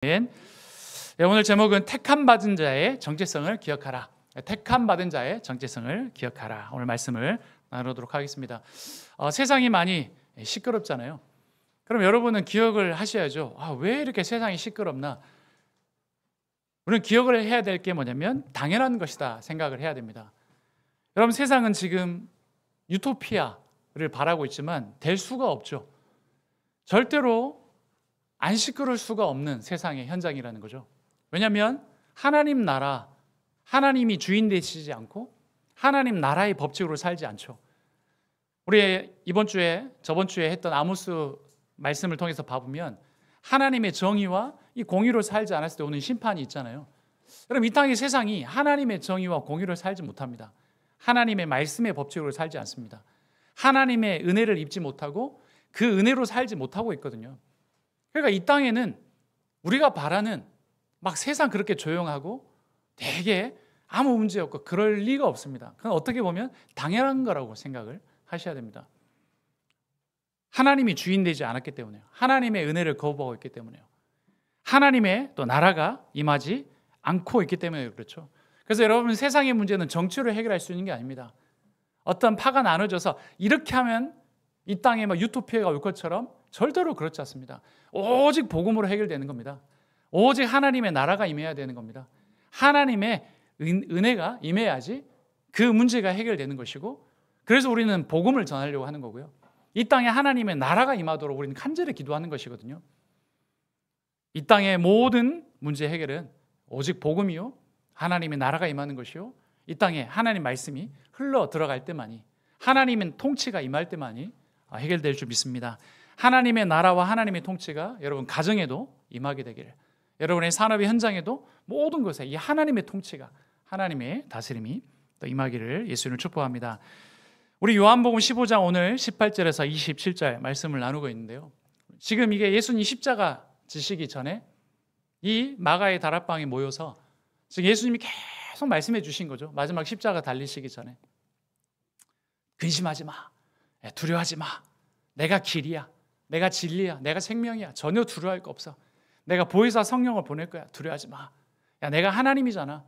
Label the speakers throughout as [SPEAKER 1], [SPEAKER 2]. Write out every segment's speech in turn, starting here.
[SPEAKER 1] 오늘 제목은 택함 받은 자의 정체성을 기억하라. 택함 받은 자의 정체성을 기억하라. 오늘 말씀을 나누도록 하겠습니다. 세상이 많이 시끄럽잖아요. 그럼 여러분은 기억을 하셔야죠. 왜 이렇게 세상이 시끄럽나? 우리는 기억을 해야 될 게 뭐냐면 당연한 것이다 생각을 해야 됩니다. 여러분, 세상은 지금 유토피아를 바라고 있지만 될 수가 없죠. 절대로 안 시끄러울 수가 없는 세상의 현장이라는 거죠. 왜냐하면 하나님 나라, 하나님이 주인 되시지 않고 하나님 나라의 법칙으로 살지 않죠. 우리 이번 주에 저번 주에 했던 아모스 말씀을 통해서 봐보면 하나님의 정의와 이 공의로 살지 않았을 때 오는 심판이 있잖아요. 그럼 이 땅의 세상이 하나님의 정의와 공의로 살지 못합니다. 하나님의 말씀의 법칙으로 살지 않습니다. 하나님의 은혜를 입지 못하고 그 은혜로 살지 못하고 있거든요. 그러니까 이 땅에는 우리가 바라는 막 세상 그렇게 조용하고 되게 아무 문제 없고 그럴 리가 없습니다. 그건 어떻게 보면 당연한 거라고 생각을 하셔야 됩니다. 하나님이 주인 되지 않았기 때문에요. 하나님의 은혜를 거부하고 있기 때문에요. 하나님의 또 나라가 임하지 않고 있기 때문에 그렇죠. 그래서 여러분, 세상의 문제는 정치로 해결할 수 있는 게 아닙니다. 어떤 파가 나눠져서 이렇게 하면 이 땅에 막 유토피아가 올 것처럼 절대로 그렇지 않습니다. 오직 복음으로 해결되는 겁니다. 오직 하나님의 나라가 임해야 되는 겁니다. 하나님의 은혜가 임해야지 그 문제가 해결되는 것이고, 그래서 우리는 복음을 전하려고 하는 거고요. 이 땅에 하나님의 나라가 임하도록 우리는 간절히 기도하는 것이거든요. 이 땅의 모든 문제 해결은 오직 복음이요, 하나님의 나라가 임하는 것이요, 이 땅에 하나님 말씀이 흘러 들어갈 때만이, 하나님의 통치가 임할 때만이 해결될 줄 믿습니다. 하나님의 나라와 하나님의 통치가 여러분 가정에도 임하게 되기를, 여러분의 산업의 현장에도 모든 것에 이 하나님의 통치가, 하나님의 다스림이 또 임하기를 예수님을 축복합니다. 우리 요한복음 15장 오늘 18절에서 27절 말씀을 나누고 있는데요. 지금 이게 예수님 십자가 지시기 전에 이 마가의 다락방에 모여서 지금 예수님이 계속 말씀해 주신 거죠. 마지막 십자가 달리시기 전에 근심하지 마, 두려워하지 마, 내가 길이야, 내가 진리야, 내가 생명이야, 전혀 두려워할 거 없어, 내가 보혜사 성령을 보낼 거야, 두려워하지 마, 야 내가 하나님이잖아,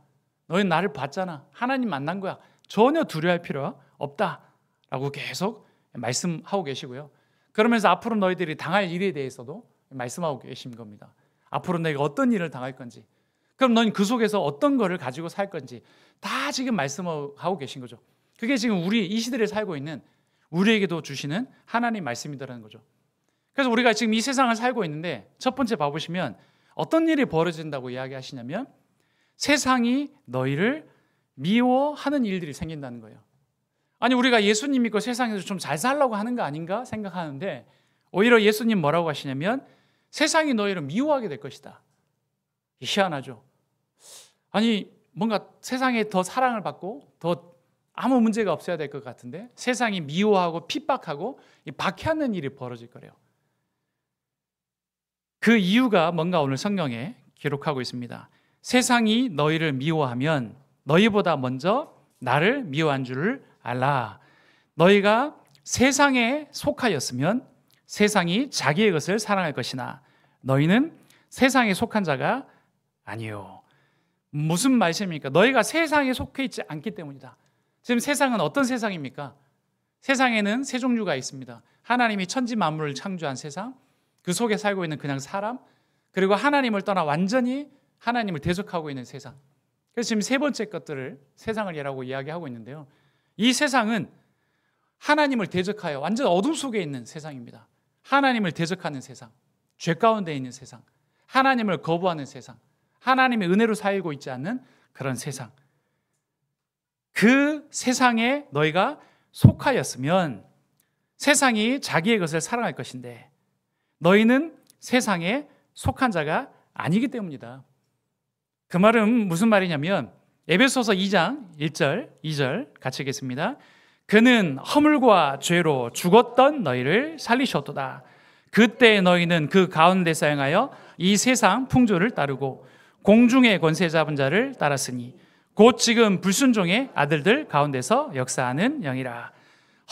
[SPEAKER 1] 너희는 나를 봤잖아, 하나님 만난 거야, 전혀 두려워할 필요 없다 라고 계속 말씀하고 계시고요. 그러면서 앞으로 너희들이 당할 일에 대해서도 말씀하고 계신 겁니다. 앞으로 내가 어떤 일을 당할 건지, 그럼 너희는 그 속에서 어떤 거를 가지고 살 건지 다 지금 말씀하고 계신 거죠. 그게 지금 우리 이 시대를 살고 있는 우리에게도 주시는 하나님 말씀이라는 거죠. 그래서 우리가 지금 이 세상을 살고 있는데 첫 번째 봐보시면 어떤 일이 벌어진다고 이야기하시냐면 세상이 너희를 미워하는 일들이 생긴다는 거예요. 아니, 우리가 예수님 믿고 세상에서 좀 잘 살려고 하는 거 아닌가 생각하는데 오히려 예수님 뭐라고 하시냐면 세상이 너희를 미워하게 될 것이다. 희한하죠. 아니, 뭔가 세상에 더 사랑을 받고 더 아무 문제가 없어야 될 것 같은데 세상이 미워하고 핍박하고 박해하는 일이 벌어질 거래요. 그 이유가 뭔가 오늘 성경에 기록하고 있습니다. 세상이 너희를 미워하면 너희보다 먼저 나를 미워한 줄을 알라. 너희가 세상에 속하였으면 세상이 자기의 것을 사랑할 것이나 너희는 세상에 속한 자가 아니요. 무슨 말씀입니까? 너희가 세상에 속해 있지 않기 때문이다. 지금 세상은 어떤 세상입니까? 세상에는 세 종류가 있습니다. 하나님이 천지 만물을 창조한 세상, 그 속에 살고 있는 그냥 사람, 그리고 하나님을 떠나 완전히 하나님을 대적하고 있는 세상. 그래서 지금 세 번째 것들을 세상을 예라고 이야기하고 있는데요. 이 세상은 하나님을 대적하여 완전 어둠 속에 있는 세상입니다. 하나님을 대적하는 세상, 죄 가운데 있는 세상, 하나님을 거부하는 세상, 하나님의 은혜로 살고 있지 않는 그런 세상. 그 세상에 너희가 속하였으면 세상이 자기의 것을 사랑할 것인데 너희는 세상에 속한 자가 아니기 때문이다. 그 말은 무슨 말이냐면 에베소서 2장 1절 2절 같이 읽겠습니다. 그는 허물과 죄로 죽었던 너희를 살리셨도다. 그때 너희는 그 가운데 사용하여 이 세상 풍조를 따르고 공중의 권세 잡은 자를 따랐으니 곧 지금 불순종의 아들들 가운데서 역사하는 영이라.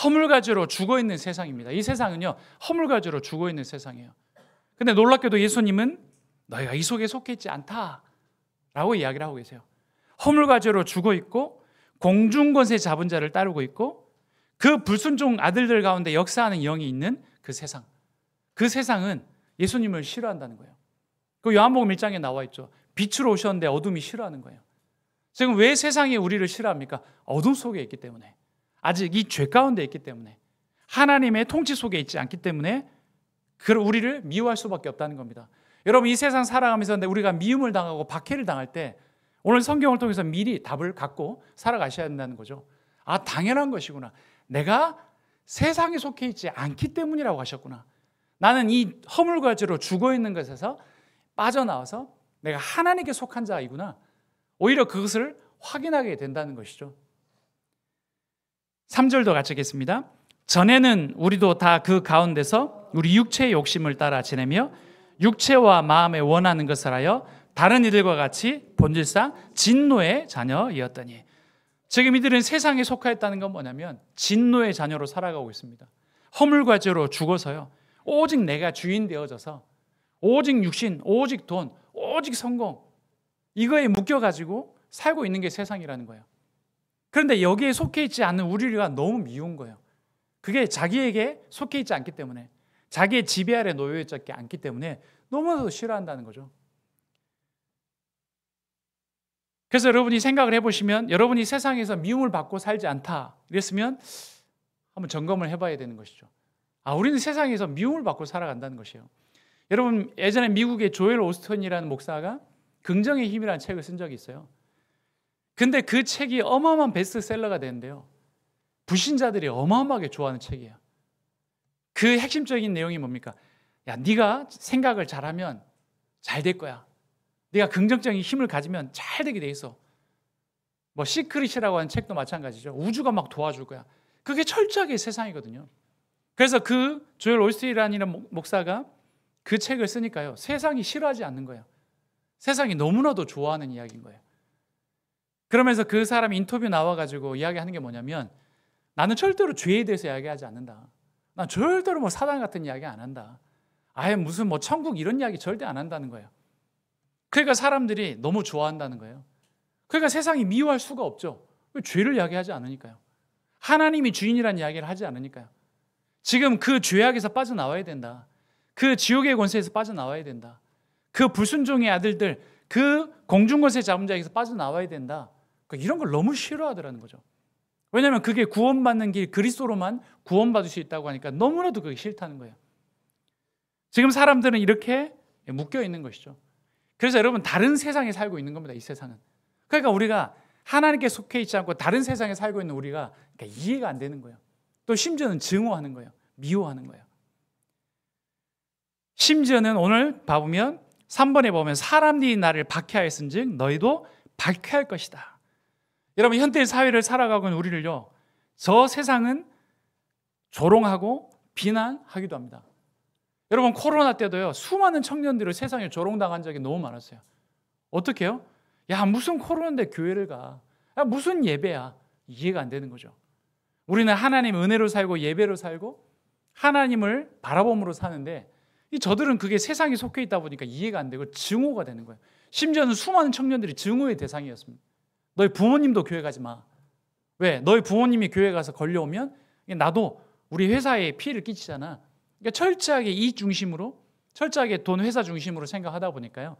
[SPEAKER 1] 허물과 죄로 죽어있는 세상입니다. 이 세상은요, 허물과 죄로 죽어있는 세상이에요. 근데 놀랍게도 예수님은 너희가 이 속에 속해 있지 않다라고 이야기를 하고 계세요. 허물과 죄로 죽어 있고 공중권세 잡은 자를 따르고 있고 그 불순종 아들들 가운데 역사하는 영이 있는 그 세상, 그 세상은 예수님을 싫어한다는 거예요. 그 요한복음 1장에 나와 있죠. 빛으로 오셨는데 어둠이 싫어하는 거예요. 지금 왜 세상이 우리를 싫어합니까? 어둠 속에 있기 때문에, 아직 이 죄 가운데 있기 때문에, 하나님의 통치 속에 있지 않기 때문에 우리를 미워할 수밖에 없다는 겁니다. 여러분, 이 세상 살아가면서 우리가 미움을 당하고 박해를 당할 때 오늘 성경을 통해서 미리 답을 갖고 살아가셔야 된다는 거죠. 아, 당연한 것이구나. 내가 세상에 속해 있지 않기 때문이라고 하셨구나. 나는 이 허물과 죄로 죽어있는 것에서 빠져나와서 내가 하나님께 속한 자이구나. 오히려 그것을 확인하게 된다는 것이죠. 3절도 같이 읽겠습니다. 전에는 우리도 다 그 가운데서 우리 육체의 욕심을 따라 지내며 육체와 마음에 원하는 것을 하여 다른 이들과 같이 본질상 진노의 자녀이었더니, 지금 이들은 세상에 속하였다는 건 뭐냐면 진노의 자녀로 살아가고 있습니다. 허물과 죄로 죽어서요, 오직 내가 주인 되어져서 오직 육신, 오직 돈, 오직 성공, 이거에 묶여가지고 살고 있는 게 세상이라는 거예요. 그런데 여기에 속해 있지 않는 우리가 너무 미운 거예요. 그게 자기에게 속해 있지 않기 때문에, 자기의 지배 아래 놓여 있지 않기 때문에 너무나도 싫어한다는 거죠. 그래서 여러분이 생각을 해보시면, 여러분이 세상에서 미움을 받고 살지 않다 이랬으면 한번 점검을 해봐야 되는 것이죠. 아, 우리는 세상에서 미움을 받고 살아간다는 것이에요. 여러분, 예전에 미국의 조엘 오스틴이라는 목사가 긍정의 힘이라는 책을 쓴 적이 있어요. 근데 그 책이 어마어마한 베스트셀러가 되는데요, 불신자들이 어마어마하게 좋아하는 책이에요. 그 핵심적인 내용이 뭡니까? 야, 네가 생각을 잘하면 잘 될 거야. 네가 긍정적인 힘을 가지면 잘 되게 돼 있어. 뭐 시크릿이라고 하는 책도 마찬가지죠. 우주가 막 도와줄 거야. 그게 철저하게 세상이거든요. 그래서 그 조엘 올스틴이라는 목사가 그 책을 쓰니까요, 세상이 싫어하지 않는 거예요. 세상이 너무나도 좋아하는 이야기인 거예요. 그러면서 그 사람이 인터뷰 나와가지고 이야기하는 게 뭐냐면, 나는 절대로 죄에 대해서 이야기하지 않는다. 난 절대로 뭐 사단 같은 이야기 안 한다. 아예 무슨 뭐 천국 이런 이야기 절대 안 한다는 거예요. 그러니까 사람들이 너무 좋아한다는 거예요. 그러니까 세상이 미워할 수가 없죠. 죄를 이야기하지 않으니까요. 하나님이 주인이라는 이야기를 하지 않으니까요. 지금 그 죄악에서 빠져나와야 된다. 그 지옥의 권세에서 빠져나와야 된다. 그 불순종의 아들들, 그 공중권세 잡은 자에게서 빠져나와야 된다. 그러니까 이런 걸 너무 싫어하더라는 거죠. 왜냐하면 그게 구원받는 길, 그리스도로만 구원받을 수 있다고 하니까 너무나도 그게 싫다는 거예요. 지금 사람들은 이렇게 묶여 있는 것이죠. 그래서 여러분, 다른 세상에 살고 있는 겁니다. 이 세상은. 그러니까 우리가 하나님께 속해 있지 않고 다른 세상에 살고 있는 우리가 그러니까 이해가 안 되는 거예요. 또 심지어는 증오하는 거예요. 미워하는 거예요. 심지어는 오늘 봐보면 3번에 보면 사람들이 나를 박해하였은즉 너희도 박해할 것이다. 여러분, 현대 사회를 살아가고 있는 우리를요, 저 세상은 조롱하고 비난하기도 합니다. 여러분, 코로나 때도요, 수많은 청년들을 세상에 조롱당한 적이 너무 많았어요. 어떻게 해요? 야, 무슨 코로나인데 교회를 가? 야, 무슨 예배야? 이해가 안 되는 거죠. 우리는 하나님 은혜로 살고 예배로 살고 하나님을 바라봄으로 사는데, 저들은 그게 세상에 속해 있다 보니까 이해가 안 되고 증오가 되는 거예요. 심지어는 수많은 청년들이 증오의 대상이었습니다. 너희 부모님도 교회 가지 마. 왜? 너희 부모님이 교회 가서 걸려오면 나도 우리 회사에 피해를 끼치잖아. 그러니까 철저하게 이익 중심으로, 철저하게 돈 회사 중심으로 생각하다 보니까요,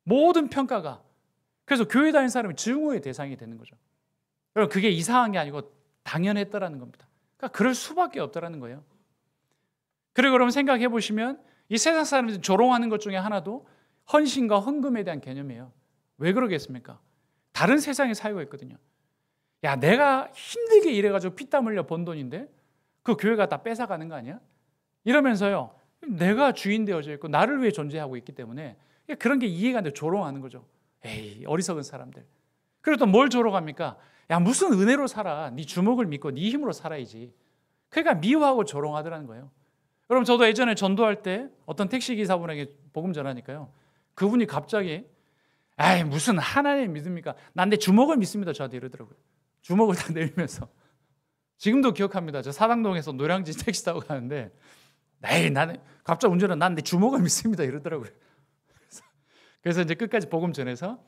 [SPEAKER 1] 모든 평가가, 그래서 교회 다니는 사람이 증오의 대상이 되는 거죠. 여러분, 그게 이상한 게 아니고 당연했다라는 겁니다. 그러니까 그럴 수밖에 없다라는 거예요. 그리고 여러분 생각해 보시면 이 세상 사람들이 조롱하는 것 중에 하나도 헌신과 헌금에 대한 개념이에요. 왜 그러겠습니까? 다른 세상에 살고 있거든요. 야, 내가 힘들게 일해가지고 피땀 흘려 번 돈인데 그 교회가 다 뺏어가는 거 아니야? 이러면서요, 내가 주인 되어져 있고 나를 위해 존재하고 있기 때문에 그런 게 이해가 안 돼. 조롱하는 거죠. 에이, 어리석은 사람들. 그리고 또 뭘 조롱합니까? 야, 무슨 은혜로 살아? 네 주먹을 믿고 네 힘으로 살아야지. 그러니까 미워하고 조롱하더라는 거예요. 여러분, 저도 예전에 전도할 때 어떤 택시기사분에게 복음 전하니까요, 그분이 갑자기 에이, 무슨 하나님 믿습니까? 난 내 주먹을 믿습니다. 저한테 이러더라고요. 주먹을 다 내밀면서. 지금도 기억합니다. 저 사당동에서 노량진 택시 타고 가는데 에이, 나는 갑자기 운전은 난 내 주먹을 믿습니다 이러더라고요. 그래서 그래서 이제 끝까지 복음 전해서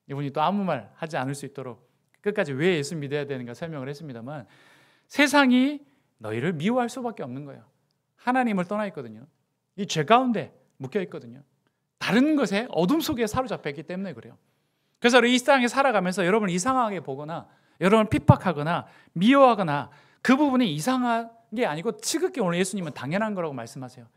[SPEAKER 1] 이분이 또 아무 말 하지 않을 수 있도록 끝까지 왜 예수 믿어야 되는가 설명을 했습니다만, 세상이 너희를 미워할 수밖에 없는 거예요. 하나님을 떠나 있거든요. 이 죄 가운데 묶여 있거든요. 다른 것에 어둠 속에 사로잡혀 있기 때문에 그래요. 그래서 이 땅에 살아가면서 여러분을 이상하게 보거나 여러분을 핍박하거나 미워하거나 그 부분이 이상한 게 아니고 지극히 오늘 예수님은 당연한 거라고 말씀하세요.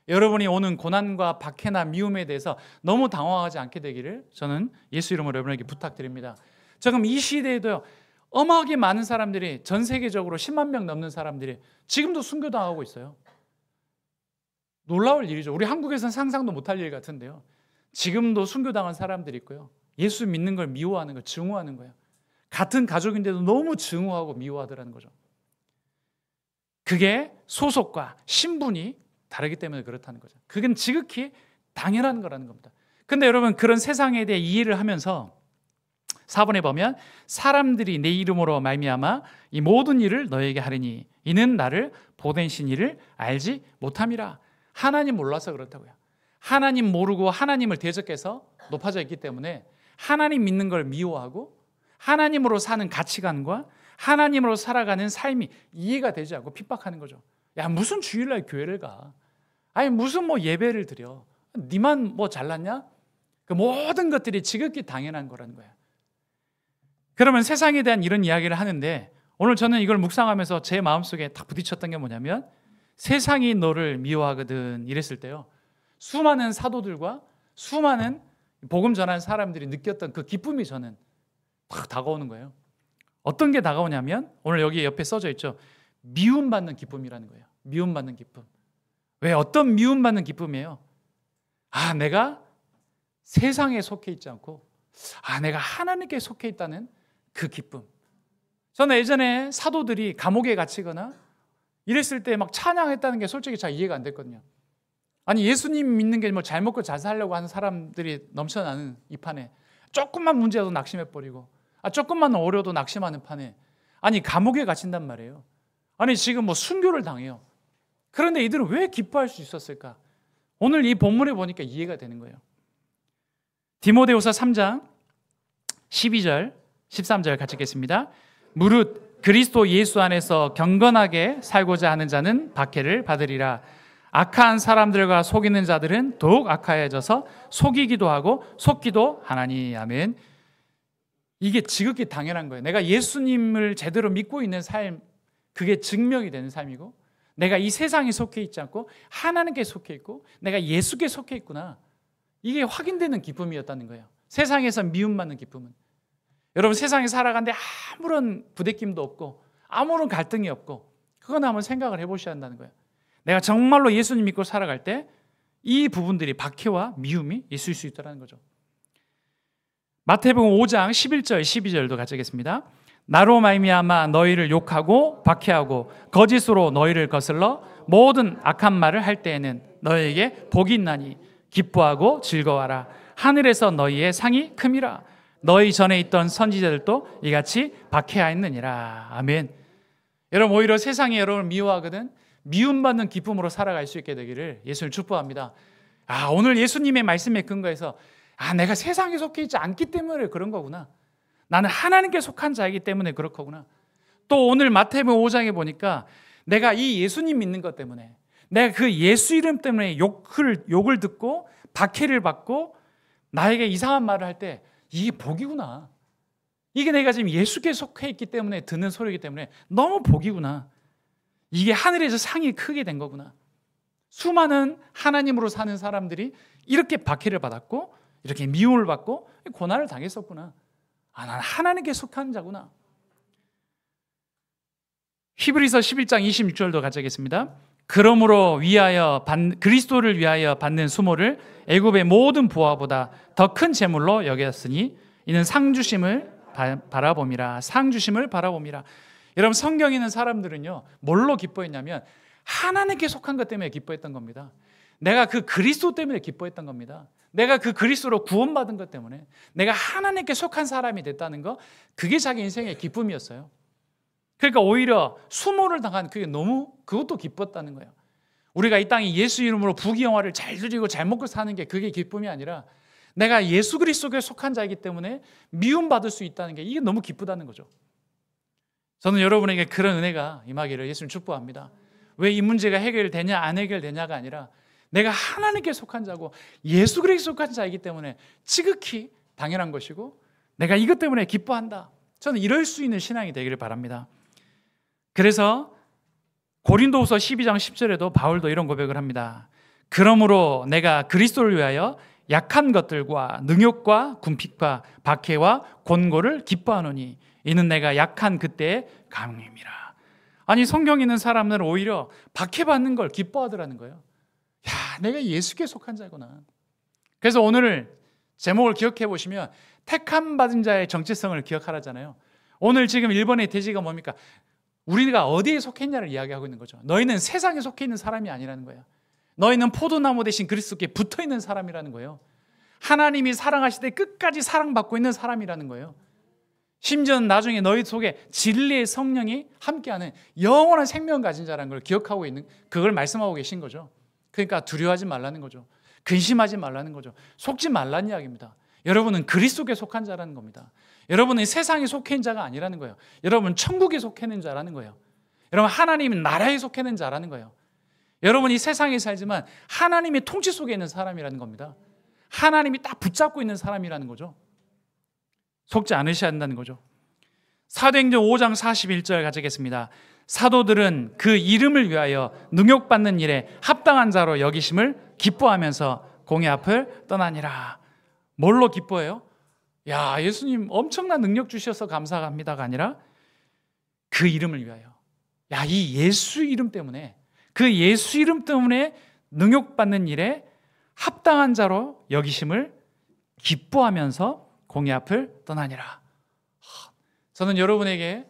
[SPEAKER 1] 여러분이 오는 고난과 박해나 미움에 대해서 너무 당황하지 않게 되기를 저는 예수 이름으로 여러분에게 부탁드립니다. 지금 이 시대에도요, 어마하게 많은 사람들이, 전 세계적으로 10만 명 넘는 사람들이 지금도 순교당하고 있어요. 놀라울 일이죠. 우리 한국에서는 상상도 못할 일 같은데요, 지금도 순교당한 사람들이 있고요, 예수 믿는 걸 미워하는 걸 증오하는 거예요. 같은 가족인데도 너무 증오하고 미워하더라는 거죠. 그게 소속과 신분이 다르기 때문에 그렇다는 거죠. 그건 지극히 당연한 거라는 겁니다. 근데 여러분, 그런 세상에 대해 이해를 하면서 4번에 보면 사람들이 내 이름으로 말미암아 이 모든 일을 너에게 하리니 이는 나를 보낸 신이를 알지 못함이라. 하나님 몰라서 그렇다고요. 하나님 모르고 하나님을 대적해서 높아져 있기 때문에 하나님 믿는 걸 미워하고 하나님으로 사는 가치관과 하나님으로 살아가는 삶이 이해가 되지 않고 핍박하는 거죠. 야, 무슨 주일날 교회를 가? 아니, 무슨 뭐 예배를 드려? 니만 뭐 잘났냐? 그 모든 것들이 지극히 당연한 거라는 거예요. 그러면 세상에 대한 이런 이야기를 하는데, 오늘 저는 이걸 묵상하면서 제 마음속에 딱 부딪혔던 게 뭐냐면, 세상이 너를 미워하거든 이랬을 때요, 수많은 사도들과 수많은 복음 전하는 사람들이 느꼈던 그 기쁨이 저는 딱 다가오는 거예요. 어떤 게 다가오냐면, 오늘 여기 옆에 써져 있죠. 미움받는 기쁨이라는 거예요. 미움받는 기쁨. 왜? 어떤 미움받는 기쁨이에요? 아, 내가 세상에 속해 있지 않고 내가 하나님께 속해 있다는 그 기쁨. 저는 예전에 사도들이 감옥에 갇히거나 이랬을 때 막 찬양했다는 게 솔직히 잘 이해가 안 됐거든요. 아니, 예수님 믿는 게 뭐 잘 먹고 잘 살려고 하는 사람들이 넘쳐나는 이 판에 조금만 문제라도 낙심해버리고 조금만 어려도 낙심하는 판에, 아니, 감옥에 갇힌단 말이에요. 아니, 지금 뭐 순교를 당해요. 그런데 이들은 왜 기뻐할 수 있었을까? 오늘 이 본문에 보니까 이해가 되는 거예요. 디모데후서 3장 12절 13절 같이 읽겠습니다. 무릇 그리스도 예수 안에서 경건하게 살고자 하는 자는 박해를 받으리라. 악한 사람들과 속이는 자들은 더욱 악하여져서 속이기도 하고 속기도 하나니. 아멘. 이게 지극히 당연한 거예요. 내가 예수님을 제대로 믿고 있는 삶, 그게 증명이 되는 삶이고, 내가 이 세상에 속해 있지 않고 하나님께 속해 있고 내가 예수께 속해 있구나, 이게 확인되는 기쁨이었다는 거예요. 세상에서 미움받는 기쁨은. 여러분, 세상에 살아가는데 아무런 부대낌도 없고 아무런 갈등이 없고, 그건 한번 생각을 해보셔야 한다는 거예요. 내가 정말로 예수님 믿고 살아갈 때 이 부분들이, 박해와 미움이 있을 수 있다는 거죠. 마태복음 5장 11절 12절도 같이 읽겠습니다. 나로 말미암아 너희를 욕하고 박해하고 거짓으로 너희를 거슬러 모든 악한 말을 할 때에는 너희에게 복이 있나니 기뻐하고 즐거워하라. 하늘에서 너희의 상이 큼이라. 너희 전에 있던 선지자들도 이같이 박해하였느니라. 아멘. 여러분, 오히려 세상이 여러분을 미워하거든 미움받는 기쁨으로 살아갈 수 있게 되기를 예수를 축복합니다. 오늘 예수님의 말씀에 근거해서 내가 세상에 속해 있지 않기 때문에 그런 거구나, 나는 하나님께 속한 자이기 때문에 그렇구나. 또 오늘 마태복음 5장에 보니까 내가 이 예수님 믿는 것 때문에, 내가 그 예수 이름 때문에 욕을 듣고 박해를 받고 나에게 이상한 말을 할 때 이게 복이구나, 이게 내가 지금 예수께 속해 있기 때문에 듣는 소리이기 때문에 너무 복이구나, 이게 하늘에서 상이 크게 된 거구나. 수많은 하나님으로 사는 사람들이 이렇게 박해를 받았고 이렇게 미움을 받고 고난을 당했었구나. 나는 하나님께 속한 자구나. 히브리서 11장 26절도 같이 하겠습니다. 그러므로 그리스도를 위하여 받는 수모를 애굽의 모든 부하보다 더 큰 재물로 여겼으니 이는 상 주심을 바라봄이라. 상 주심을 바라봄이라. 여러분, 성경에 있는 사람들은요, 뭘로 기뻐했냐면 하나님께 속한 것 때문에 기뻐했던 겁니다. 내가 그 그리스도 때문에 기뻐했던 겁니다. 내가 그 그리스도로 구원받은 것 때문에, 내가 하나님께 속한 사람이 됐다는 거, 그게 자기 인생의 기쁨이었어요. 그러니까 오히려 수모를 당한 그게 그것도 기뻤다는 거예요. 우리가 이 땅에 예수 이름으로 부귀영화를 잘 누리고 잘 먹고 사는 게 그게 기쁨이 아니라, 내가 예수 그리스도에 속한 자이기 때문에 미움받을 수 있다는 게 이게 너무 기쁘다는 거죠. 저는 여러분에게 그런 은혜가 임하기를 예수님 축복합니다. 왜 이 문제가 해결되냐 안 해결되냐가 아니라 내가 하나님께 속한 자고 예수 그리스도에 속한 자이기 때문에 지극히 당연한 것이고 내가 이것 때문에 기뻐한다. 저는 이럴 수 있는 신앙이 되기를 바랍니다. 그래서 고린도후서 12장 10절에도 바울도 이런 고백을 합니다. 그러므로 내가 그리스도를 위하여 약한 것들과 능욕과 궁핍과 박해와 곤고를 기뻐하노니 이는 내가 약한 그때의 강림이라. 아니, 성경 있는 사람들은 오히려 박해받는 걸 기뻐하더라는 거예요. 야, 내가 예수께 속한 자구나. 그래서 오늘 제목을 기억해 보시면 택함 받은 자의 정체성을 기억하라잖아요. 오늘 지금 일본의 대지가 뭡니까? 우리가 어디에 속해 있냐를 이야기하고 있는 거죠. 너희는 세상에 속해 있는 사람이 아니라는 거예요. 너희는 포도나무 대신 그리스도께 붙어 있는 사람이라는 거예요. 하나님이 사랑하시되 끝까지 사랑받고 있는 사람이라는 거예요. 심지어는 나중에 너희 속에 진리의 성령이 함께하는 영원한 생명 가진 자라는 걸 기억하고 있는, 그걸 말씀하고 계신 거죠. 그러니까 두려워하지 말라는 거죠. 근심하지 말라는 거죠. 속지 말라는 이야기입니다. 여러분은 그리스도께 속한 자라는 겁니다. 여러분은 세상에 속해 있는 자가 아니라는 거예요. 여러분은 천국에 속해 있는 자라는 거예요. 여러분, 하나님은 나라에 속해 있는 자라는 거예요. 여러분이 세상에 살지만 하나님의 통치 속에 있는 사람이라는 겁니다. 하나님이 딱 붙잡고 있는 사람이라는 거죠. 속지 않으셔야 한다는 거죠. 사도행전 5장 41절 가져겠습니다. 사도들은 그 이름을 위하여 능욕받는 일에 합당한 자로 여기심을 기뻐하면서 공회 앞을 떠나니라. 뭘로 기뻐해요? 야, 예수님 엄청난 능력 주셔서 감사합니다가 아니라 그 이름을 위하여. 야, 이 예수 이름 때문에, 그 예수 이름 때문에 능욕받는 일에 합당한 자로 여기심을 기뻐하면서 공의 앞을 떠나니라. 저는 여러분에게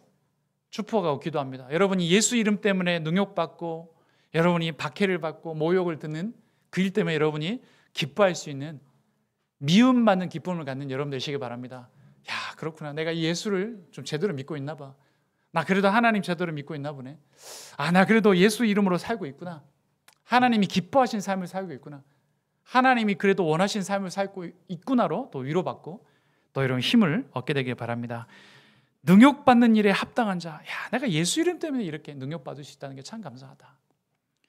[SPEAKER 1] 축복하고 기도합니다. 여러분이 예수 이름 때문에 능욕받고 여러분이 박해를 받고 모욕을 듣는 그 일 때문에 여러분이 기뻐할 수 있는 미움받는 기쁨을 갖는 여러분 되시기 바랍니다. 야, 그렇구나. 내가 예수를 좀 제대로 믿고 있나 봐. 나 그래도 하나님 제대로 믿고 있나 보네. 아, 나 그래도 예수 이름으로 살고 있구나. 하나님이 기뻐하신 삶을 살고 있구나. 하나님이 그래도 원하신 삶을 살고 있구나로 또 위로받고 또 이런 힘을 얻게 되길 바랍니다. 능욕받는 일에 합당한 자. 야, 내가 예수 이름 때문에 이렇게 능욕받을 수 있다는 게 참 감사하다.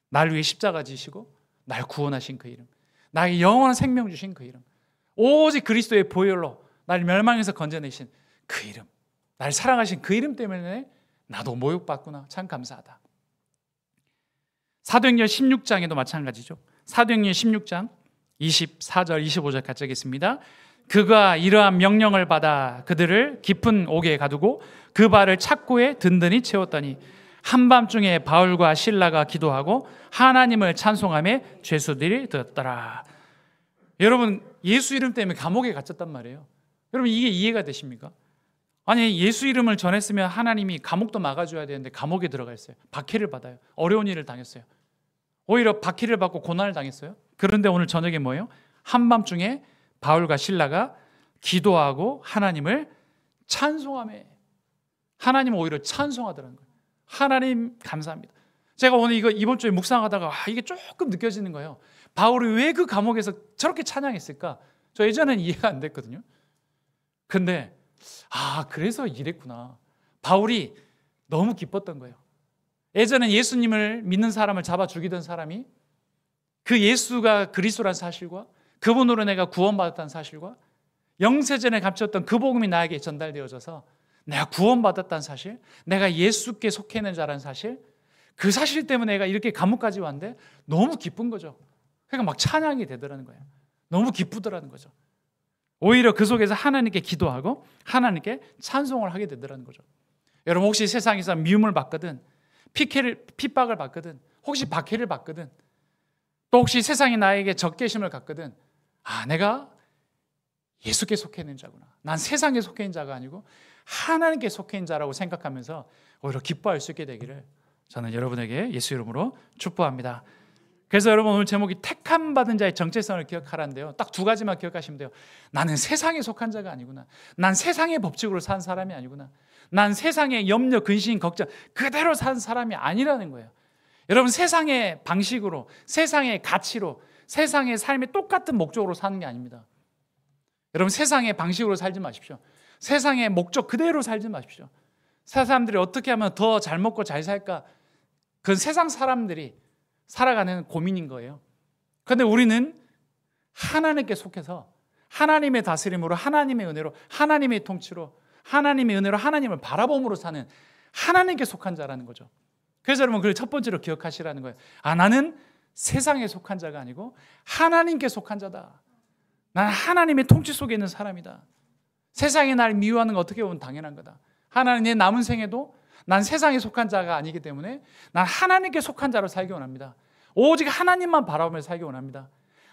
[SPEAKER 1] 날 위해 십자가 지시고 날 구원하신 그 이름, 나에게 영원한 생명 주신 그 이름, 오직 그리스도의 보혈로 날 멸망에서 건져내신 그 이름, 날 사랑하신 그 이름 때문에 나도 모욕받구나. 참 감사하다. 사도행전 16장에도 마찬가지죠. 사도행전 16장 24절 25절 같이 하겠습니다. 그가 이러한 명령을 받아 그들을 깊은 옥에 가두고 그 발을 착고에 든든히 채웠더니 한밤중에 바울과 실라가 기도하고 하나님을 찬송하며 죄수들이 들었더라. 여러분, 예수 이름 때문에 감옥에 갇혔단 말이에요. 여러분, 이게 이해가 되십니까? 아니, 예수 이름을 전했으면 하나님이 감옥도 막아줘야 되는데 감옥에 들어가 있어요. 박해를 받아요. 어려운 일을 당했어요. 오히려 박해를 받고 고난을 당했어요. 그런데 오늘 저녁에 뭐예요? 한밤중에 바울과 실라가 기도하고 하나님을 찬송하며, 하나님을 오히려 찬송하더라는 거예요. 하나님 감사합니다. 제가 오늘 이번 주에 묵상하다가 이게 조금 느껴지는 거예요. 바울이 왜 그 감옥에서 저렇게 찬양했을까? 저 예전에는 이해가 안 됐거든요. 근데 그래서 이랬구나. 바울이 너무 기뻤던 거예요. 예전엔 예수님을 믿는 사람을 잡아 죽이던 사람이 그 예수가 그리스도라는 사실과 그분으로 내가 구원받았다는 사실과 영세전에 갇혔던 그 복음이 나에게 전달되어져서 내가 구원받았다는 사실, 내가 예수께 속해 있는 자라는 사실, 그 사실 때문에 내가 이렇게 감옥까지 왔는데 너무 기쁜 거죠. 그러니까 막 찬양이 되더라는 거예요. 너무 기쁘더라는 거죠. 오히려 그 속에서 하나님께 기도하고 하나님께 찬송을 하게 되더라는 거죠. 여러분, 혹시 세상에서 미움을 받거든, 핍박을 받거든, 혹시 박해를 받거든, 또 혹시 세상이 나에게 적개심을 갖거든, 내가 예수께 속해 있는 자구나. 난 세상에 속해 있는 자가 아니고 하나님께 속해 있는 자라고 생각하면서 오히려 기뻐할 수 있게 되기를 저는 여러분에게 예수 이름으로 축복합니다. 그래서 여러분, 오늘 제목이 택함 받은 자의 정체성을 기억하라는데요. 딱 두 가지만 기억하시면 돼요. 나는 세상에 속한 자가 아니구나. 난 세상의 법칙으로 산 사람이 아니구나. 난 세상의 염려, 근심, 걱정 그대로 산 사람이 아니라는 거예요. 여러분, 세상의 방식으로, 세상의 가치로, 세상의 삶의 똑같은 목적으로 사는 게 아닙니다. 여러분 세상의 방식으로 살지 마십시오. 세상의 목적 그대로 살지 마십시오. 사람들이 어떻게 하면 더 잘 먹고 잘 살까? 그건 세상 사람들이 살아가는 고민인 거예요. 그런데 우리는 하나님께 속해서 하나님의 다스림으로, 하나님의 은혜로, 하나님의 통치로, 하나님의 은혜로 하나님을 바라봄으로 사는 하나님께 속한 자라는 거죠. 그래서 여러분 그걸 첫 번째로 기억하시라는 거예요. 나는 세상에 속한 자가 아니고 하나님께 속한 자다. 나는 하나님의 통치 속에 있는 사람이다. 세상이 날 미워하는 거 어떻게 보면 당연한 거다. 하나님 내 남은 생에도 난 세상에 속한 자가 아니기 때문에 난 하나님께 속한 자로 살기 원합니다. 오직 하나님만 바라보며 살기 원합니다.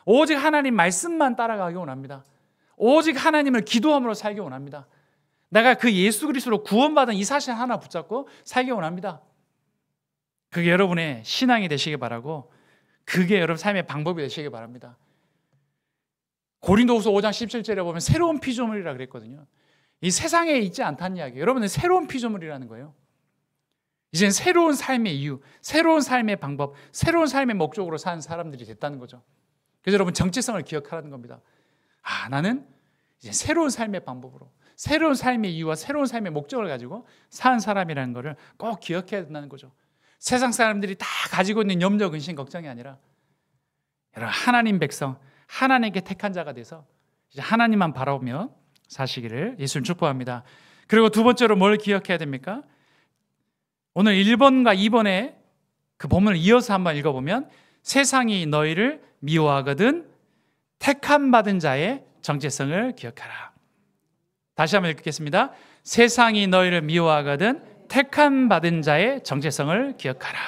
[SPEAKER 1] 오직 하나님 말씀만 따라가기 원합니다. 오직 하나님을 기도함으로 살기 원합니다. 내가 그 예수 그리스도로 구원받은 이 사실 하나 붙잡고 살기 원합니다. 그게 여러분의 신앙이 되시기 바라고 그게 여러분 삶의 방법이 되시기 바랍니다. 고린도후서 5장 17절에 보면 새로운 피조물이라 그랬거든요. 이 세상에 있지 않다는 이야기. 여러분은 새로운 피조물이라는 거예요. 이제는 새로운 삶의 이유, 새로운 삶의 방법, 새로운 삶의 목적으로 사는 사람들이 됐다는 거죠. 그래서 여러분 정체성을 기억하라는 겁니다. 나는 이제 새로운 삶의 방법으로, 새로운 삶의 이유와 새로운 삶의 목적을 가지고 사는 사람이라는 것을 꼭 기억해야 된다는 거죠. 세상 사람들이 다 가지고 있는 염려, 근심, 걱정이 아니라 여러분 하나님 백성, 하나님께 택한 자가 돼서 이제 하나님만 바라보며 사시기를 예수님 축복합니다. 그리고 두 번째로 뭘 기억해야 됩니까? 오늘 1번과 2번의 그 본문을 이어서 한번 읽어보면 세상이 너희를 미워하거든 택함 받은 자의 정체성을 기억하라. 다시 한번 읽겠습니다. 세상이 너희를 미워하거든 택함 받은 자의 정체성을 기억하라.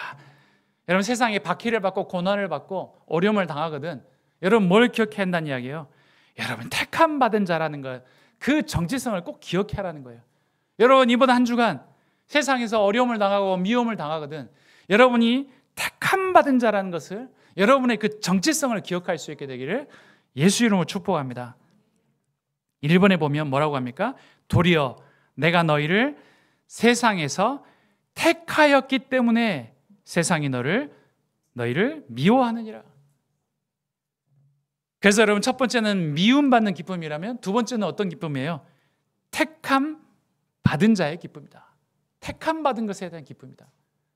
[SPEAKER 1] 여러분 세상에 박해를 받고 고난을 받고 어려움을 당하거든 여러분 뭘 기억해야 한다는 이야기예요? 여러분 택함 받은 자라는 것, 그 정체성을 꼭 기억해야 하라는 거예요. 여러분 이번 한 주간 세상에서 어려움을 당하고 미움을 당하거든 여러분이 택함 받은 자라는 것을 여러분의 그 정체성을 기억할 수 있게 되기를 예수 이름으로 축복합니다. 1번에 보면 뭐라고 합니까? 도리어 내가 너희를 세상에서 택하였기 때문에 세상이 너희를 미워하느니라. 그래서 여러분 첫 번째는 미움받는 기쁨이라면 두 번째는 어떤 기쁨이에요? 택함 받은 자의 기쁨이다. 택함 받은 것에 대한 기쁨이다.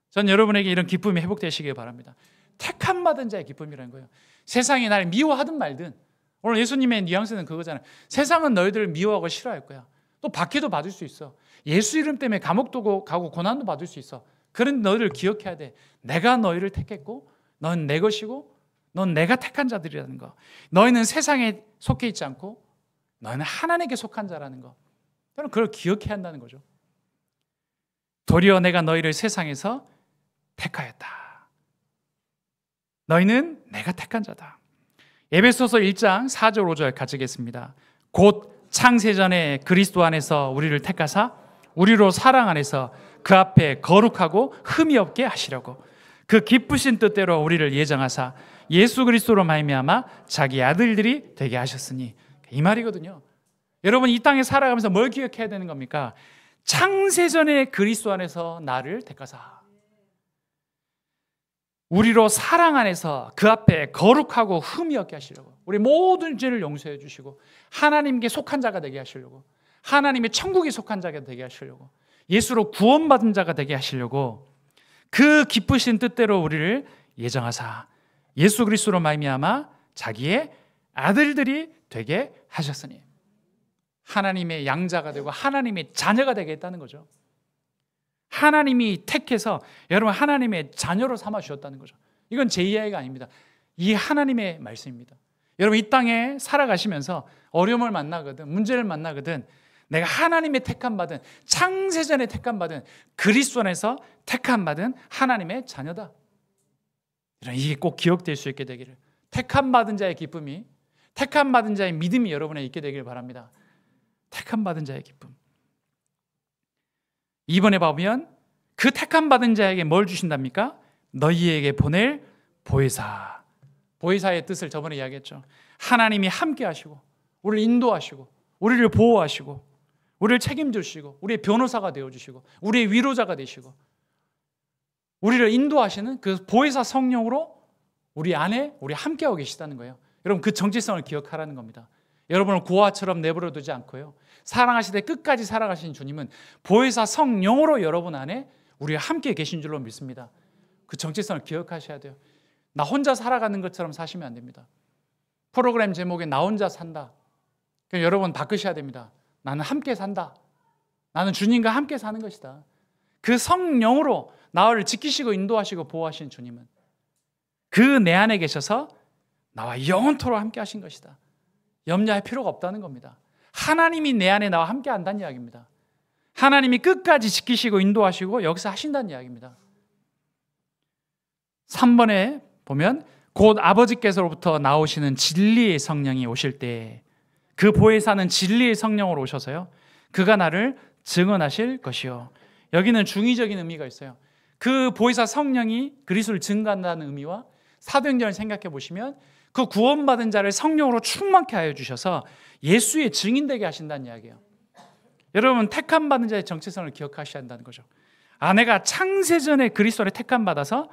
[SPEAKER 1] 전 여러분에게 이런 기쁨이 회복되시길 바랍니다. 택함 받은 자의 기쁨이라는 거예요. 세상이 날 미워하든 말든 오늘 예수님의 뉘앙스는 그거잖아요. 세상은 너희들을 미워하고 싫어할 거야. 또 박해도 받을 수 있어. 예수 이름 때문에 감옥도 가고 고난도 받을 수 있어. 그런데 너희를 기억해야 돼. 내가 너희를 택했고 넌 내 것이고 넌 내가 택한 자들이라는 거. 너희는 세상에 속해 있지 않고 너희는 하나님께 속한 자라는 거. 여러분 그걸 기억해야 한다는 거죠. 도리어 내가 너희를 세상에서 택하였다. 너희는 내가 택한 자다. 에베소서 1장 4절 5절 같이 읽겠습니다. 곧 창세전에 그리스도 안에서 우리를 택하사 우리로 사랑 안에서 그 앞에 거룩하고 흠이 없게 하시려고 그 기쁘신 뜻대로 우리를 예정하사 예수 그리스도로 말미암아 자기 아들들이 되게 하셨으니 이 말이거든요. 여러분 이 땅에 살아가면서 뭘 기억해야 되는 겁니까? 창세전에 그리스도 안에서 나를 택하사 우리로 사랑 안에서 그 앞에 거룩하고 흠이 없게 하시려고 우리 모든 죄를 용서해 주시고 하나님께 속한 자가 되게 하시려고 하나님의 천국에 속한 자가 되게 하시려고 예수로 구원받은 자가 되게 하시려고 그 기쁘신 뜻대로 우리를 예정하사 예수 그리스도로 말미암아 자기의 아들들이 되게 하셨으니 하나님의 양자가 되고 하나님의 자녀가 되겠다는 거죠. 하나님이 택해서 여러분 하나님의 자녀로 삼아 주셨다는 거죠. 이건 제 이야기가 아닙니다. 이 하나님의 말씀입니다. 여러분 이 땅에 살아가시면서 어려움을 만나거든 문제를 만나거든 내가 하나님의 택함받은 창세전에 택함받은 그리스도 안에서 택함받은 하나님의 자녀다. 이게 꼭 기억될 수 있게 되기를 택함받은 자의 기쁨이 택함받은 자의 믿음이 여러분에 있게 되기를 바랍니다. 택함받은 자의 기쁨. 2번에 보면 그 택함받은 자에게 뭘 주신답니까? 너희에게 보낼 보혜사. 보혜사의 뜻을 저번에 이야기했죠. 하나님이 함께 하시고 우리를 인도하시고 우리를 보호하시고 우리를 책임지시고 우리의 변호사가 되어주시고 우리의 위로자가 되시고 우리를 인도하시는 그 보혜사 성령으로 우리 안에 우리 함께하고 계시다는 거예요. 여러분 그 정체성을 기억하라는 겁니다. 여러분을 고아처럼 내버려 두지 않고요. 사랑하시되 끝까지 살아가신 주님은 보혜사 성령으로 여러분 안에 우리와 함께 계신 줄로 믿습니다. 그 정체성을 기억하셔야 돼요. 나 혼자 살아가는 것처럼 사시면 안 됩니다. 프로그램 제목에 나 혼자 산다. 그러니까 여러분 바꾸셔야 됩니다. 나는 함께 산다. 나는 주님과 함께 사는 것이다. 그 성령으로 나를 지키시고 인도하시고 보호하신 주님은 그 내 안에 계셔서 나와 영원토록 함께 하신 것이다. 염려할 필요가 없다는 겁니다. 하나님이 내 안에 나와 함께 한다는 이야기입니다. 하나님이 끝까지 지키시고 인도하시고 여기서 하신다는 이야기입니다. 3번에 보면 곧 아버지께서로부터 나오시는 진리의 성령이 오실 때 그 보혜사는 진리의 성령으로 오셔서요. 그가 나를 증언하실 것이요. 여기는 중의적인 의미가 있어요. 그 보혜사 성령이 그리스도를 증거한다는 의미와 사도행전을 생각해 보시면 그 구원받은 자를 성령으로 충만케 하여 주셔서 예수의 증인되게 하신다는 이야기예요. 여러분 택함 받은 자의 정체성을 기억하셔야 한다는 거죠. 내가 창세전에 그리스도를 택함 받아서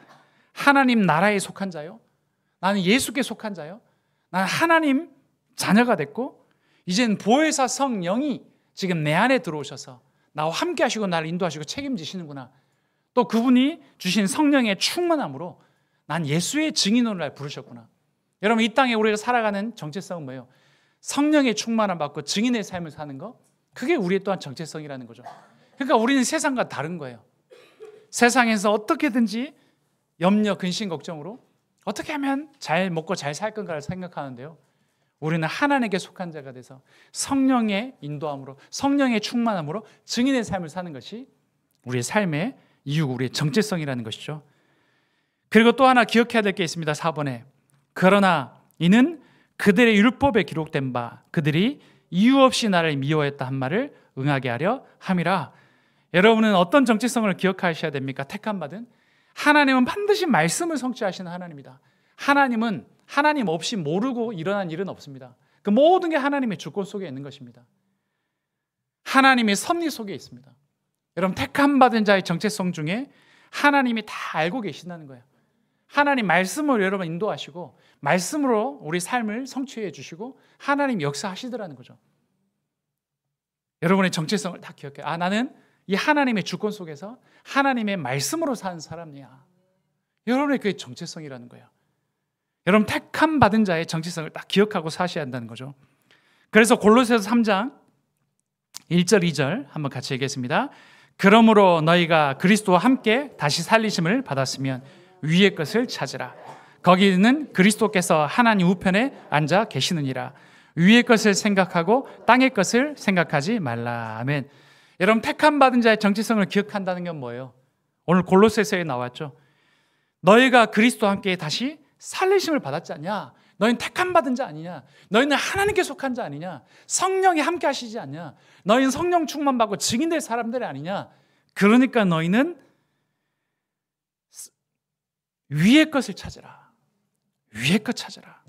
[SPEAKER 1] 하나님 나라에 속한 자요. 나는 예수께 속한 자요. 나는 하나님 자녀가 됐고 이젠 보혜사 성령이 지금 내 안에 들어오셔서 나와 함께 하시고 나를 인도하시고 책임지시는구나. 또 그분이 주신 성령의 충만함으로 난 예수의 증인으로 날 부르셨구나. 여러분 이 땅에 우리가 살아가는 정체성은 뭐예요? 성령의 충만함 받고 증인의 삶을 사는 거. 그게 우리의 또한 정체성이라는 거죠. 그러니까 우리는 세상과 다른 거예요. 세상에서 어떻게든지 염려, 근심, 걱정으로 어떻게 하면 잘 먹고 잘 살 건가를 생각하는데요. 우리는 하나님께 속한 자가 돼서 성령의 인도함으로 성령의 충만함으로 증인의 삶을 사는 것이 우리의 삶의 이유고 우리의 정체성이라는 것이죠. 그리고 또 하나 기억해야 될 게 있습니다. 4번에 그러나 이는 그들의 율법에 기록된 바 그들이 이유 없이 나를 미워했다 한 말을 응하게 하려 함이라. 여러분은 어떤 정체성을 기억하셔야 됩니까? 택함받은 하나님은 반드시 말씀을 성취하시는 하나님이다. 하나님은 하나님 없이 모르고 일어난 일은 없습니다. 그 모든 게 하나님의 주권 속에 있는 것입니다. 하나님의 섭리 속에 있습니다. 여러분 택함받은 자의 정체성 중에 하나님이 다 알고 계신다는 거예요. 하나님 말씀으로 여러분 인도하시고 말씀으로 우리 삶을 성취해 주시고 하나님 역사하시더라는 거죠. 여러분의 정체성을 다 기억해요. 나는 이 하나님의 주권 속에서 하나님의 말씀으로 사는 사람이야. 여러분의 그게 정체성이라는 거예요. 여러분 택함 받은 자의 정체성을 딱 기억하고 사셔야 한다는 거죠. 그래서 골로새서 3장 1절 2절 한번 같이 얘기했습니다. 그러므로 너희가 그리스도와 함께 다시 살리심을 받았으면 위의 것을 찾으라. 거기는 그리스도께서 하나님 우편에 앉아 계시느니라. 위의 것을 생각하고 땅의 것을 생각하지 말라. 아멘. 여러분 택함 받은 자의 정체성을 기억한다는 건 뭐예요? 오늘 골로새서에 나왔죠. 너희가 그리스도와 함께 다시 살리심을 받았지 않냐? 너희는 택함 받은 자 아니냐? 너희는 하나님께 속한 자 아니냐? 성령이 함께 하시지 않냐? 너희는 성령 충만 받고 증인될 사람들이 아니냐? 그러니까 너희는 위의 것을 찾으라. 위의 것 찾으라.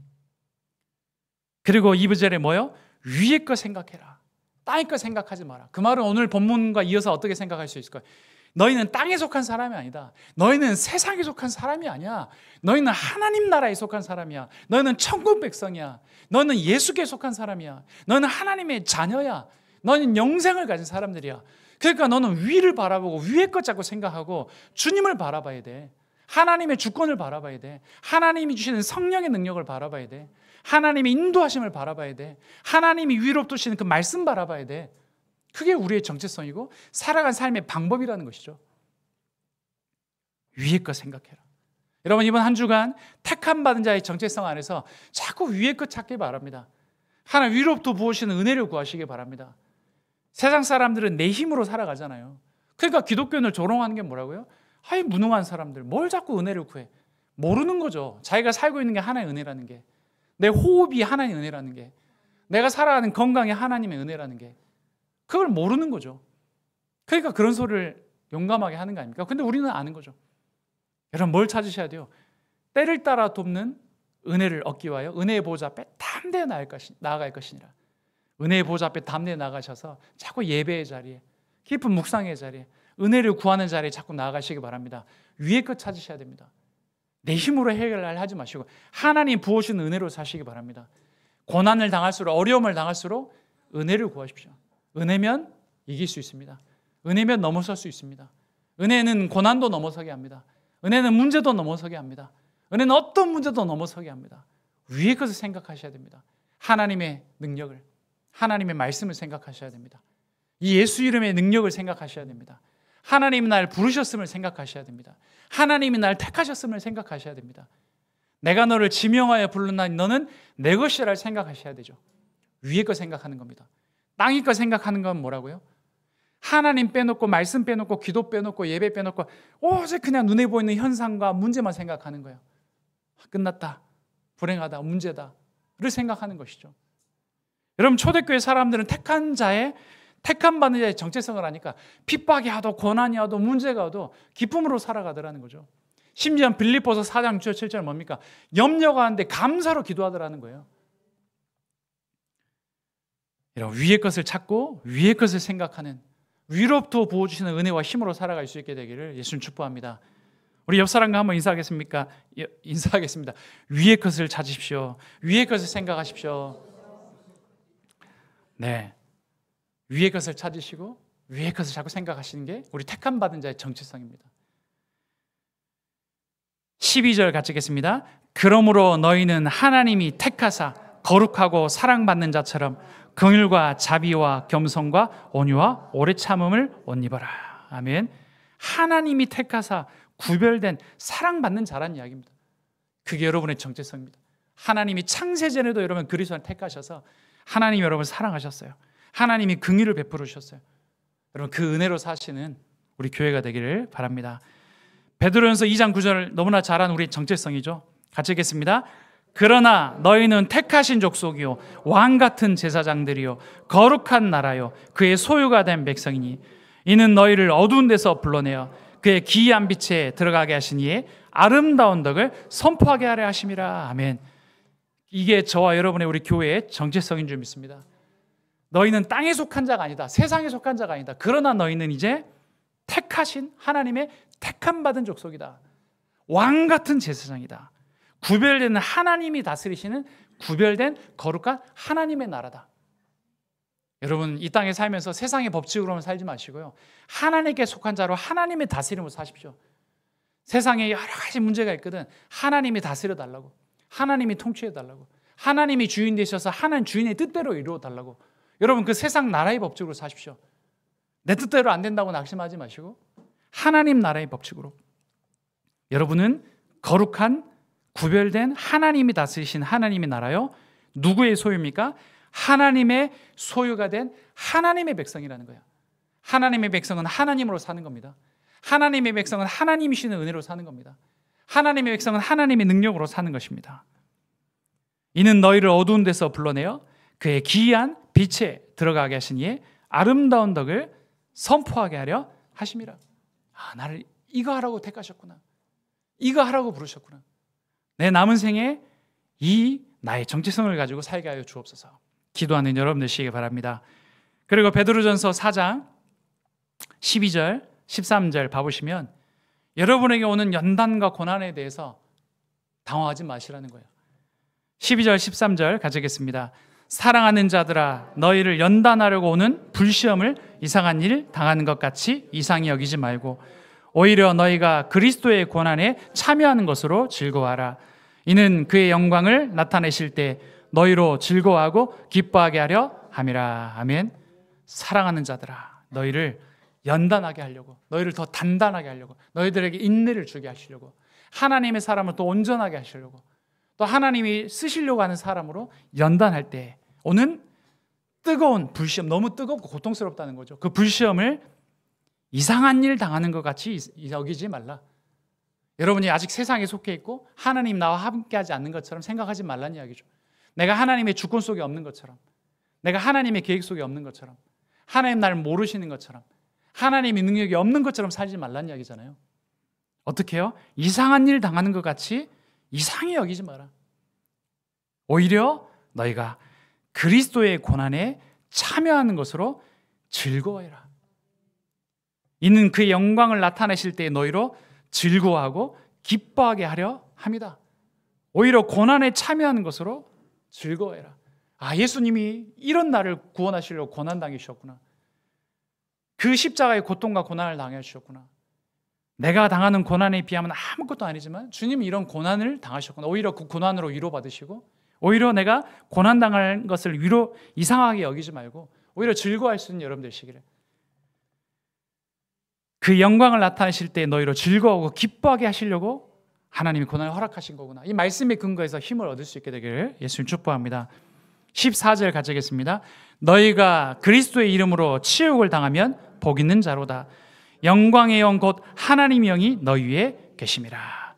[SPEAKER 1] 그리고 2절에 뭐요? 위의 것 생각해라. 땅의 것 생각하지 마라. 그 말은 오늘 본문과 이어서 어떻게 생각할 수 있을까요? 너희는 땅에 속한 사람이 아니다. 너희는 세상에 속한 사람이 아니야. 너희는 하나님 나라에 속한 사람이야. 너희는 천국 백성이야. 너는 예수께 속한 사람이야. 너는 하나님의 자녀야. 너는 영생을 가진 사람들이야. 그러니까 너는 위를 바라보고 위의 것 자꾸 생각하고 주님을 바라봐야 돼. 하나님의 주권을 바라봐야 돼. 하나님이 주시는 성령의 능력을 바라봐야 돼. 하나님의 인도하심을 바라봐야 돼. 하나님이 위로 두시는 그 말씀 바라봐야 돼. 그게 우리의 정체성이고 살아간 삶의 방법이라는 것이죠. 위의 것 생각해라. 여러분 이번 한 주간 택함 받은 자의 정체성 안에서 자꾸 위의 것 찾기 바랍니다. 하나님 위로부터 부으시는 은혜를 구하시기 바랍니다. 세상 사람들은 내 힘으로 살아가잖아요. 그러니까 기독교인을 조롱하는 게 뭐라고요? 아이 무능한 사람들 뭘 자꾸 은혜를 구해. 모르는 거죠. 자기가 살고 있는 게 하나의 은혜라는 게, 내 호흡이 하나님의 은혜라는 게, 내가 살아가는 건강이 하나님의 은혜라는 게, 그걸 모르는 거죠. 그러니까 그런 소리를 용감하게 하는 거 아닙니까? 근데 우리는 아는 거죠. 여러분 뭘 찾으셔야 돼요? 때를 따라 돕는 은혜를 얻기 위하여 은혜의 보좌 앞에 담대히 나아갈 것이니라. 은혜의 보좌 앞에 담대히 나가셔서 자꾸 예배의 자리에, 깊은 묵상의 자리에, 은혜를 구하는 자리에 자꾸 나아가시기 바랍니다. 위의 것 찾으셔야 됩니다. 내 힘으로 해결을 하지 마시고 하나님 부어주는 은혜로 사시기 바랍니다. 고난을 당할수록, 어려움을 당할수록 은혜를 구하십시오. 은혜면 이길 수 있습니다. 은혜면 넘어설 수 있습니다. 은혜는 고난도 넘어서게 합니다. 은혜는 문제도 넘어서게 합니다. 은혜는 어떤 문제도 넘어서게 합니다. 위의 것을 생각하셔야 됩니다. 하나님의 능력을, 하나님의 말씀을 생각하셔야 됩니다. 이 예수 이름의 능력을 생각하셔야 됩니다. 하나님이 날 부르셨음을 생각하셔야 됩니다. 하나님이 날 택하셨음을 생각하셔야 됩니다. 내가 너를 지명하여 부르나니 너는 내 것이라 생각하셔야 되죠. 위의 거 생각하는 겁니다. 땅의 거 생각하는 건 뭐라고요? 하나님 빼놓고, 말씀 빼놓고, 기도 빼놓고, 예배 빼놓고 오직 그냥 눈에 보이는 현상과 문제만 생각하는 거예요. 끝났다, 불행하다, 문제다를 생각하는 것이죠. 여러분, 초대교회 사람들은 택한 받는 자의 정체성을 아니까 핍박이 와도 고난이 와도 문제가 와도 기쁨으로 살아가더라는 거죠. 심지어 빌립보서 4장 7절 뭡니까? 염려가 하는데 감사로 기도하더라는 거예요. 이런 위의 것을 찾고 위의 것을 생각하는, 위로부터 부어주시는 은혜와 힘으로 살아갈 수 있게 되기를 예수님 축복합니다. 우리 옆 사람과 한번 인사하겠습니까? 인사하겠습니다. 위의 것을 찾으십시오. 위의 것을 생각하십시오. 네, 위의 것을 찾으시고 위의 것을 자꾸 생각하시는 게 우리 택함 받은 자의 정체성입니다. 12절 같이 읽겠습니다. 그러므로 너희는 하나님이 택하사 거룩하고 사랑받는 자처럼 긍휼과 자비와 겸손과 온유와 오래 참음을 옷 입어라. 아멘. 하나님이 택하사 구별된 사랑받는 자라는 이야기입니다. 그게 여러분의 정체성입니다. 하나님이 창세전에도 여러분 그리스도를 택하셔서 하나님이 여러분을 사랑하셨어요. 하나님이 긍휼을 베풀으셨어요. 여러분 그 은혜로 사시는 우리 교회가 되기를 바랍니다. 베드로전서 2장 9절 너무나 잘 아는 우리 정체성이죠. 같이 읽겠습니다. 그러나 너희는 택하신 족속이요 왕같은 제사장들이요 거룩한 나라요 그의 소유가 된 백성이니 이는 너희를 어두운 데서 불러내어 그의 기이한 빛에 들어가게 하시니 아름다운 덕을 선포하게 하려 하심이라. 아멘. 이게 저와 여러분의 우리 교회의 정체성인 줄 믿습니다. 너희는 땅에 속한 자가 아니다. 세상에 속한 자가 아니다. 그러나 너희는 이제 택하신 하나님의 택함 받은 족속이다. 왕같은 제사장이다. 구별된 하나님이 다스리시는 구별된 거룩한 하나님의 나라다. 여러분 이 땅에 살면서 세상의 법칙으로만 살지 마시고요. 하나님께 속한 자로 하나님의 다스림으로 사십시오. 세상에 여러 가지 문제가 있거든. 하나님이 다스려 달라고. 하나님이 통치해 달라고. 하나님이 주인 되셔서 하나님 주인의 뜻대로 이루어 달라고. 여러분 그 세상 나라의 법칙으로 사십시오. 내 뜻대로 안 된다고 낙심하지 마시고 하나님 나라의 법칙으로. 여러분은 거룩한 구별된 하나님이 다스리신 하나님의 나라요. 누구의 소유입니까? 하나님의 소유가 된 하나님의 백성이라는 거예요. 하나님의 백성은 하나님으로 사는 겁니다. 하나님의 백성은 하나님이시는 은혜로 사는 겁니다. 하나님의 백성은 하나님의 능력으로 사는 것입니다. 이는 너희를 어두운 데서 불러내어 그의 기이한 빛에 들어가게 하시니 아름다운 덕을 선포하게 하려 하심이라. 나를 이거 하라고 택하셨구나. 이거 하라고 부르셨구나. 내 남은 생에 이 나의 정체성을 가지고 살게 하여 주옵소서. 기도하는 여러분 되시기 바랍니다. 그리고 베드로전서 4장 12절 13절 봐보시면 여러분에게 오는 연단과 고난에 대해서 당황하지 마시라는 거예요. 12절 13절 가져겠습니다. 사랑하는 자들아 너희를 연단하려고 오는 불시험을 이상한 일 당하는 것 같이 이상히 여기지 말고 오히려 너희가 그리스도의 고난에 참여하는 것으로 즐거워하라. 이는 그의 영광을 나타내실 때 너희로 즐거워하고 기뻐하게 하려 함이라. 아멘. 사랑하는 자들아 너희를 연단하게 하려고, 너희를 더 단단하게 하려고, 너희들에게 인내를 주게 하시려고, 하나님의 사람을 또 온전하게 하시려고, 또 하나님이 쓰시려고 하는 사람으로 연단할 때 오는 뜨거운 불시험, 너무 뜨겁고 고통스럽다는 거죠. 그 불시험을 이상한 일 당하는 것 같이 여기지 말라. 여러분이 아직 세상에 속해 있고 하나님 나와 함께하지 않는 것처럼 생각하지 말라는 이야기죠. 내가 하나님의 주권 속에 없는 것처럼, 내가 하나님의 계획 속에 없는 것처럼, 하나님 나를 모르시는 것처럼, 하나님의 능력이 없는 것처럼 살지 말라는 이야기잖아요. 어떻게 해요? 이상한 일 당하는 것 같이 이상히 여기지 마라. 오히려 너희가 그리스도의 고난에 참여하는 것으로 즐거워해라. 이는 그의 영광을 나타내실 때 너희로 즐거워하고 기뻐하게 하려 함이다. 오히려 고난에 참여하는 것으로 즐거워해라. 아, 예수님이 이런 나를 구원하시려고 고난당하셨구나. 그 십자가의 고통과 고난을 당하셨구나. 내가 당하는 고난에 비하면 아무것도 아니지만 주님이 이런 고난을 당하셨구나. 오히려 그 고난으로 위로받으시고, 오히려 내가 고난당할 것을 이상하게 여기지 말고 오히려 즐거워할 수 있는 여러분 되시기를. 그 영광을 나타내실 때 너희로 즐거워하고 기뻐하게 하시려고 하나님이 고난을 허락하신 거구나. 이 말씀의 근거에서 힘을 얻을 수 있게 되기를 예수님 축복합니다. 14절 같이 하겠습니다. 너희가 그리스도의 이름으로 치욕을 당하면 복 있는 자로다. 영광의 영 곧 하나님의 영이 너희 위에 계심이라.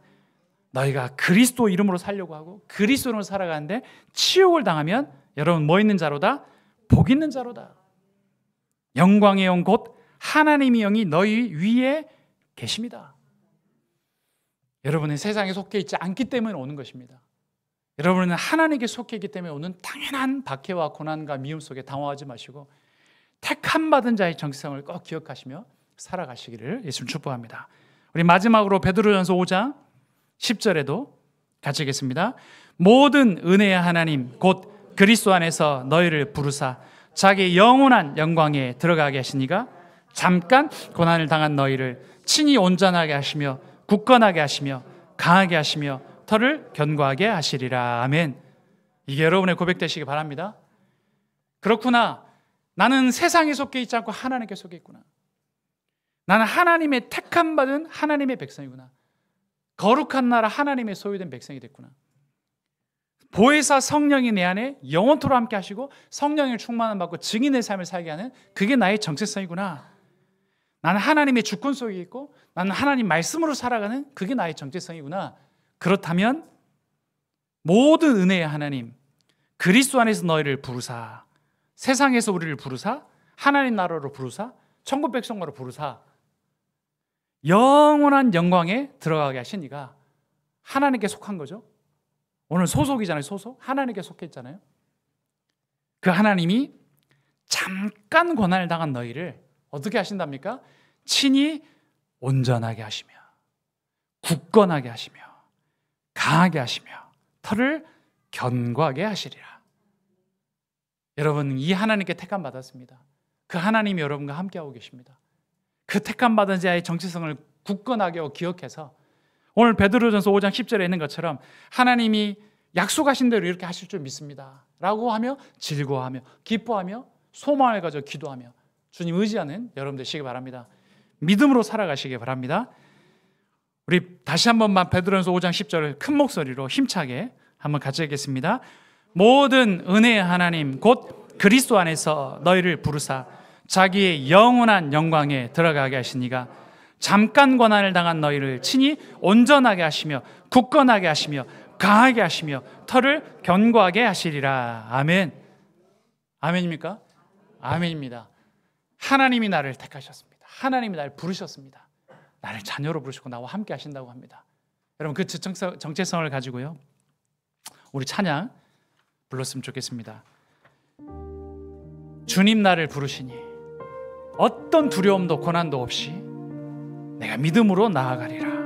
[SPEAKER 1] 너희가 그리스도 이름으로 살려고 하고 그리스도 이름으로 살아가는데 치욕을 당하면 여러분 뭐 있는 자로다? 복 있는 자로다. 영광의 영 곧 하나님의 영이 너희 위에 계십니다. 여러분은 세상에 속해 있지 않기 때문에 오는 것입니다. 여러분은 하나님께 속해 있기 때문에 오는 당연한 박해와 고난과 미움 속에 당황하지 마시고 택함 받은 자의 정체성을 꼭 기억하시며 살아가시기를 예수님 축복합니다. 우리 마지막으로 베드로전서 5장 10절에도 같이 읽겠습니다. 모든 은혜의 하나님 곧 그리스도 안에서 너희를 부르사 자기의 영원한 영광에 들어가게 하시니가 잠깐 고난을 당한 너희를 친히 온전하게 하시며 굳건하게 하시며 강하게 하시며 터를 견고하게 하시리라. 아멘. 이게 여러분의 고백 되시기 바랍니다. 그렇구나. 나는 세상에 속해 있지 않고 하나님께 속해 있구나. 나는 하나님의 택함 받은 하나님의 백성이구나. 거룩한 나라 하나님의 소유된 백성이 됐구나. 보혜사 성령이 내 안에 영원토록 함께 하시고 성령의 충만함 받고 증인의 삶을 살게 하는 그게 나의 정체성이구나. 나는 하나님의 주권 속에 있고 나는 하나님 말씀으로 살아가는 그게 나의 정체성이구나. 그렇다면 모든 은혜의 하나님 그리스도 안에서 너희를 부르사 세상에서 우리를 부르사 하나님 나라로 부르사 천국 백성으로 부르사 영원한 영광에 들어가게 하신 이가 하나님께 속한 거죠. 오늘 소속이잖아요. 소속. 하나님께 속해 있잖아요. 그 하나님이 잠깐 고난을 당한 너희를 어떻게 하신답니까? 친히 온전하게 하시며 굳건하게 하시며 강하게 하시며 터를 견고하게 하시리라. 여러분 이 하나님께 택함 받았습니다. 그 하나님이 여러분과 함께하고 계십니다. 그 택함 받은 자의 정체성을 굳건하게 기억해서 오늘 베드로전서 5장 10절에 있는 것처럼 하나님이 약속하신 대로 이렇게 하실 줄 믿습니다 라고 하며 즐거워하며 기뻐하며 소망을 가져 기도하며 주님 의지하는 여러분 되시기 바랍니다. 믿음으로 살아가시기 바랍니다. 우리 다시 한 번만 베드로전서 5장 10절을 큰 목소리로 힘차게 한번 같이 읽겠습니다. 모든 은혜의 하나님 곧 그리스도 안에서 너희를 부르사 자기의 영원한 영광에 들어가게 하시니가 잠깐 고난을 당한 너희를 친히 온전하게 하시며 굳건하게 하시며 강하게 하시며 터를 견고하게 하시리라. 아멘. 아멘입니까? 아멘입니다. 하나님이 나를 택하셨습니다. 하나님이 나를 부르셨습니다. 나를 자녀로 부르시고 나와 함께 하신다고 합니다. 여러분 그 정체성을 가지고요 우리 찬양 불렀으면 좋겠습니다. 주님 나를 부르시니 어떤 두려움도 고난도 없이 내가 믿음으로 나아가리라.